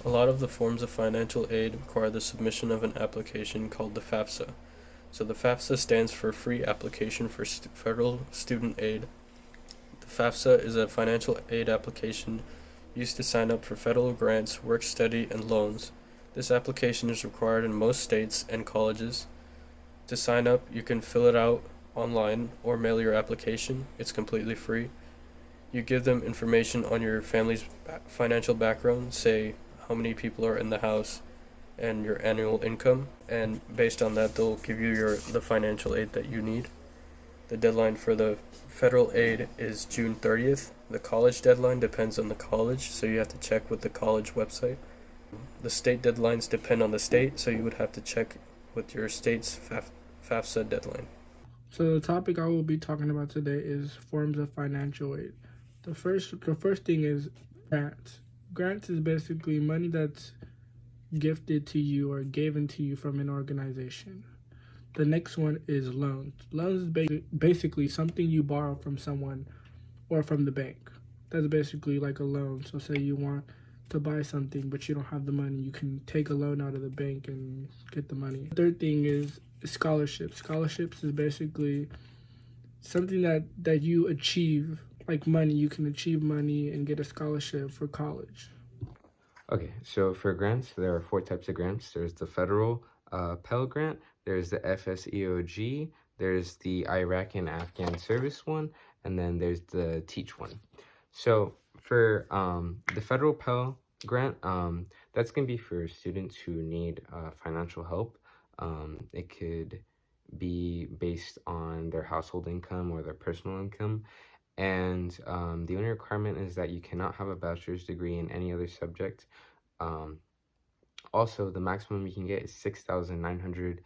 A lot of the forms of financial aid require the submission of an application called the FAFSA. So the FAFSA stands for Free Application for Federal Student Aid. The FAFSA is a financial aid application used to sign up for federal grants, work study, and loans. This application is required in most states and colleges. To sign up, you can fill it out online or mail your application. It's completely free. You give them information on your family's financial background, say how many people are in the house and your annual income, and based on that they'll give you the financial aid that you need. The deadline for the federal aid is June 30th. The college deadline depends on the college, so you have to check with the college website. The state deadlines depend on the state, so you would have to check with your state's FAFSA deadline. So the topic I will be talking about today is forms of financial aid. The first thing is grants. Grants is basically money that's gifted to you or given to you from an organization. The next one is loans. Loans is basically something you borrow from someone or from the bank. That's basically like a loan. So say you want to buy something but you don't have the money, you can take a loan out of the bank and get the money. The third thing is scholarships. Scholarships is basically something that you achieve, like money. You can achieve money and get a scholarship for college. Okay, so for grants, there are 4 types of grants. There's the federal Pell Grant, there's the FSEOG, there's the Iraq and Afghan Service one, and then there's the Teach one. So for the federal Pell Grant, that's going to be for students who need financial help. It could be based on their household income or their personal income. And the only requirement is that you cannot have a bachelor's degree in any other subject. Also, the maximum you can get is $6,900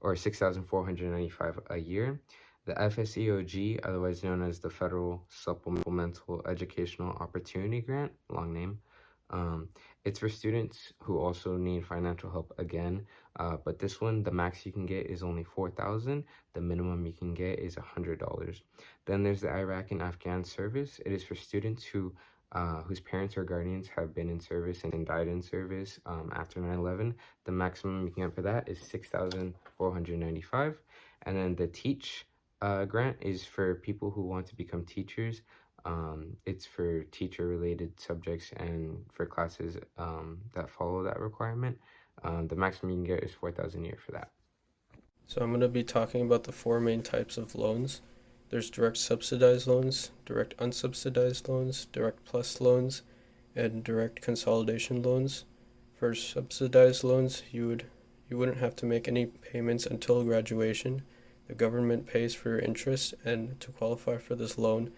or $6,495 a year. The FSEOG, otherwise known as the Federal Supplemental Educational Opportunity Grant, long name, it's for students who also need financial help again, but this one, the max you can get is only $4,000. The minimum you can get is $100. Then there's the Iraq and Afghan Service. It is for students whose parents or guardians have been in service and died in service after 9/11. The maximum you can get for that is $6,495. And then the Teach grant is for people who want to become teachers. It's for teacher-related subjects and for classes that follow that requirement. The maximum you can get is $4,000 a year for that. So I'm going to be talking about the 4 main types of loans. There's direct subsidized loans, direct unsubsidized loans, direct plus loans, and direct consolidation loans. For subsidized loans, you wouldn't have to make any payments until graduation. The government pays for your interest, and to qualify for this loan,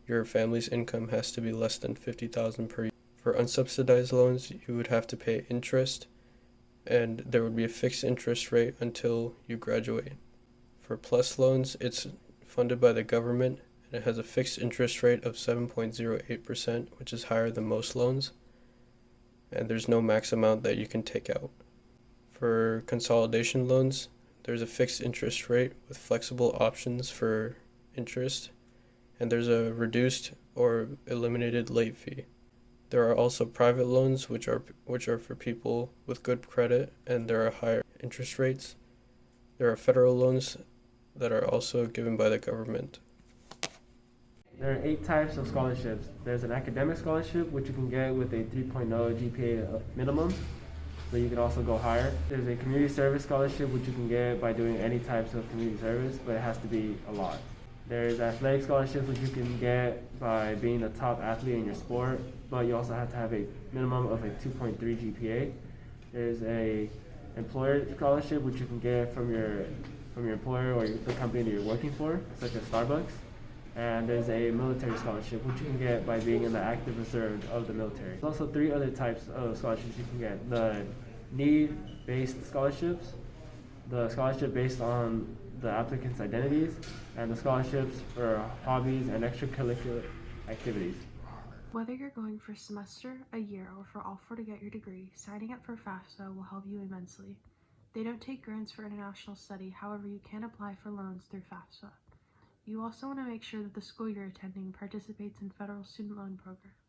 your family's income has to be less than $50,000 per year. For unsubsidized loans, you would have to pay interest, and there would be a fixed interest rate until you graduate. For plus loans, it's funded by the government, and it has a fixed interest rate of 7.08%, which is higher than most loans, and there's no max amount that you can take out. For consolidation loans, there's a fixed interest rate with flexible options for interest, and there's a reduced or eliminated late fee. There are also private loans, which are for people with good credit, and there are higher interest rates. There are federal loans that are also given by the government. There are 8 types of scholarships. There's an academic scholarship, which you can get with a 3.0 GPA minimum, but you can also go higher. There's a community service scholarship, which you can get by doing any types of community service, but it has to be a lot. There's athletic scholarships, which you can get by being the top athlete in your sport, but you also have to have a minimum of a 2.3 GPA. There's a employer scholarship, which you can get from your employer or the company that you're working for, such as Starbucks. And there's a military scholarship, which you can get by being in the active reserve of the military. There's also 3 other types of scholarships you can get. The need-based scholarships, the scholarship based on the applicant's identities, and the scholarships for hobbies and extracurricular activities. Whether you're going for a semester, a year, or for all 4 to get your degree, signing up for FAFSA will help you immensely. They don't take grants for international study, however you can apply for loans through FAFSA. You also want to make sure that the school you're attending participates in federal student loan programs.